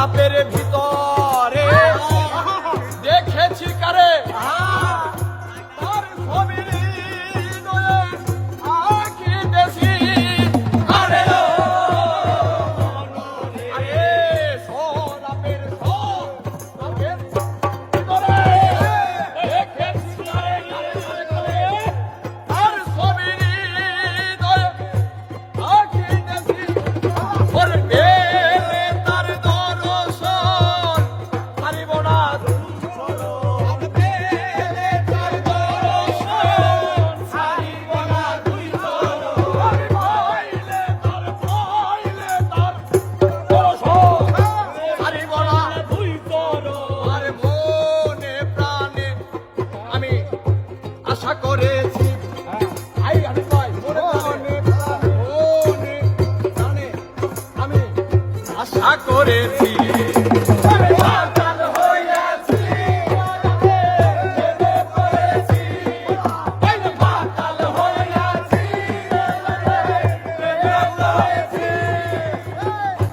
সংলাপের ভিতরে দেখেছি কারে তার ছবির হৃদয়ে আঁকিতেছি। আরে ও আরে সংলাপের ভিতরে দেখেছি কারে তার ছবির হৃদয়ে আঁকিতেছি। ওর পেলে তার দর্শন হারিব না পেলে তার দর্শন হারিব না দুই চরণ। পাইলে তার দর্শন হারিব না দুই চরণ। আর মনে প্রাণে আমি আশা করেছি মনে প্রাণে আমি আশা করেছি